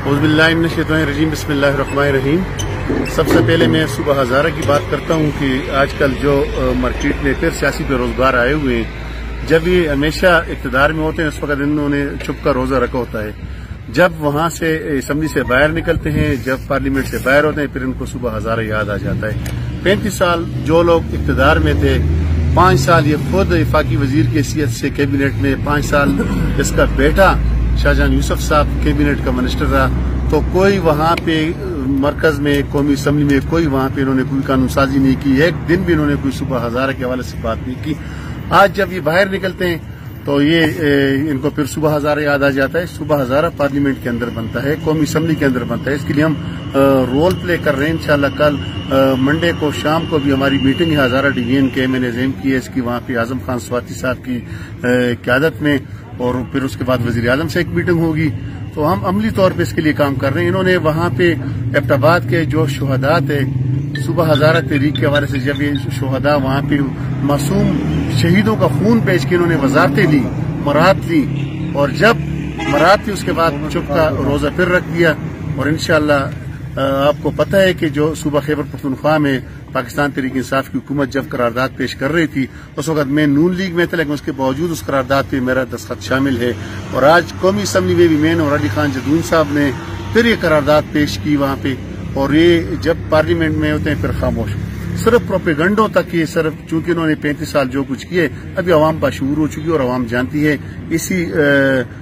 औज़ुबिल्लाहिमिनश्शैतानिर्रजीम बिस्मिल्लाहिर्रहमानिर्रहीम। सबसे पहले मैं सूबा हज़ारा की बात करता हूँ कि आजकल जो मार्केट में फिर सियासी बेरोजगार आए हुए हैं, जब ये हमेशा इक़्तिदार में होते हैं उस वक्त इन्होंने चुप का रोज़ा रखा होता है। जब वहाँ से असम्बली से बाहर निकलते हैं, जब पार्लियामेंट से बाहर होते हैं, फिर इनको सूबा हज़ारा याद आ जाता है। 35 साल जो लोग इक़्तिदार में थे, 5 साल ये खुद वफाकी वजीर की हैसियत से कैबिनेट में, 5 साल इसका बेटा शाहजहान यूसुफ साहब कैबिनेट का मिनिस्टर रहा, तो कोई वहाँ पे मरकज में कौमी असम्बली में कोई वहाँ पे इन्होंने कोई कानून साजी नहीं की। एक दिन भी इन्होंने कोई सूबा हज़ारा के हवाले से बात नहीं की। आज जब ये बाहर निकलते हैं तो ये इनको फिर सूबा हज़ारा याद आ जाता है। सूबा हज़ारा पार्लियामेंट के अंदर बनता है, कौमी असम्बली के अंदर बनता है। इसके लिए हम रोल प्ले कर रहे हैं। इंशाल्लाह कल मंडे को शाम को भी हमारी मीटिंग है हज़ारा डिवीजन के मैंने ज़ेम की है इसकी, वहाँ पे आजम खान स्वाति साहब की क़यादत में, और फिर उसके बाद वज़ीर आज़म से एक मीटिंग होगी। तो हम अमली तौर पे इसके लिए काम कर रहे हैं। इन्होंने वहाँ पे एबटाबाद के जो शुहदा थे, सूबा हज़ारा तहरीक के हवाले से जब ये शुहदा वहाँ पे मासूम शहीदों का खून बेच के इन्होंने वजारतें ली, मराहत ली, और जब मराहत थी उसके बाद चुप का रोज़ा फिर रख दिया। और इंशाअल्लाह आपको पता है कि जो सूबा खैबर पख्तूनख्वा में पाकिस्तान तहरीक इंसाफ की हुकूमत जब करारदाद पेश कर रही थी उस वक्त मैं नून लीग में था, लेकिन उसके बावजूद उस करारदाद पे मेरा दस्तखत शामिल है। और आज कौमी असम्बली में भी मैंने और अली खान जदून साहब ने फिर ये करारदाद पेश की वहाँ पे, और ये जब पार्लियामेंट में होते हैं फिर खामोश, सिर्फ प्रोपेगंडों तक ये सिर्फ, चूंकि इन्होंने 35 साल जो कुछ किए, अभी अवाम बाशऊर हो चुकी है और अवाम जानती है। इसी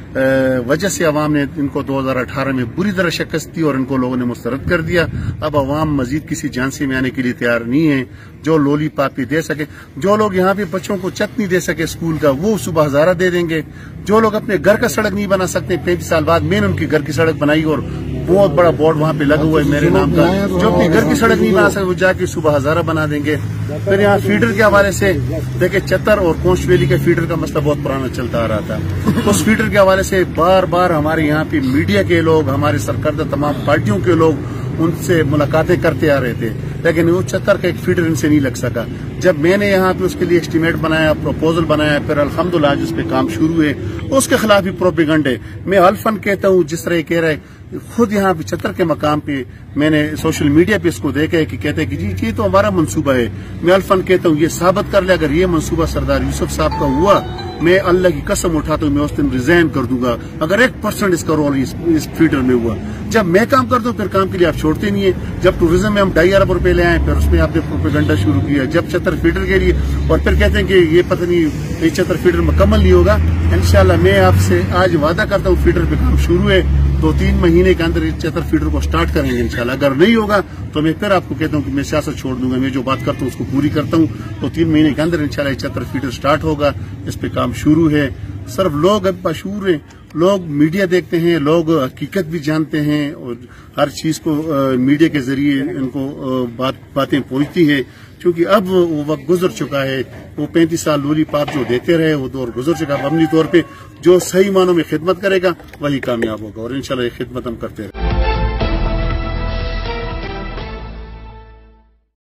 वजह से अवाम ने इनको 2018 में बुरी तरह शिकस्त दी और इनको लोगों ने मुस्तरद कर दिया। अब अवाम मजीद किसी झांसे में आने के लिए तैयार नहीं है। जो लोली पापी दे सके, जो लोग यहाँ पे बच्चों को चटनी दे सके स्कूल का, वो सूबा हज़ारा दे देंगे। जो लोग अपने घर का सड़क नहीं बना सकते, 35 साल बाद मैंने उनकी घर की सड़क बनाई और बहुत बड़ा बोर्ड वहाँ पे लगा हुआ है मेरे नाम का। जो अपने घर की सड़क नहीं बना सकते वो जाके सूबा हज़ारा बना देंगे। फिर यहाँ फीडर के हवाले से देखिए, चतर और कोंच वैली के फीडर का मसला बहुत पुराना चलता आ रहा था। उस फीडर के हवाले से बार बार हमारे यहाँ पे मीडिया के लोग, हमारे सरकर्दा तमाम पार्टियों के लोग उनसे मुलाकातें करते आ रहे थे, लेकिन वो चतर का एक फीडर इनसे नहीं लग सका। जब मैंने यहाँ पे उसके लिए एस्टीमेट बनाया, प्रपोजल बनाया, फिर अल्हम्दुलिल्लाह आज उस पर काम शुरू है। उसके खिलाफ भी प्रोपेगंडे मैं हल्फन कहता हूँ, जिस तरह कह रहा है खुद यहाँ पे चतर के मकाम पे मैंने सोशल मीडिया पे इसको देखा है कि कहते हैं कि जी ये तो हमारा मंसूबा है। मैं अल्फन कहता हूँ ये साबित कर ले, अगर ये मंसूबा सरदार यूसुफ साहब का हुआ, मैं अल्लाह की कसम उठाता हूँ मैं उस दिन रिजाइन कर दूंगा अगर 1% इसका रोल इस फीडर में हुआ। जब मैं काम करता हूँ फिर काम के लिए आप छोड़ते नहीं है। जब टूरिज्म में हम 2.5 अरब रुपए ले आए, फिर उसमें आपने प्रोपेगंडा शुरू किया। जब चतर फीडर के लिए, और फिर कहते हैं कि ये पता नहीं ये चतर फीडर मुकम्मल नहीं होगा। इंशाल्लाह मैं आपसे आज वादा करता हूँ फीडर पे काम शुरू है, 2-3 महीने के अंदर चतर फीडर को स्टार्ट करेंगे इंशाल्लाह। अगर नहीं होगा तो मैं फिर आपको कहता हूँ कि मैं सियासत छोड़ दूंगा। मैं जो बात करता हूँ उसको पूरी करता हूँ। तो 3 महीने के अंदर इंशाल्लाह चतर फीडर स्टार्ट होगा, इस पे काम शुरू है। सिर्फ लोग अब मशहूर हैं, लोग मीडिया देखते हैं, लोग हकीकत भी जानते हैं और हर चीज को मीडिया के जरिए इनको बातें पहुंचती है। क्योंकि अब वो वक्त गुजर चुका है, वो 35 साल लोली पाप जो देते रहे वो दौर गुजर चुका है। अमली तौर पे जो सही मानों में खिदमत करेगा वही कामयाब होगा, और इंशाल्लाह ये खिदमत हम करते रहेंगे।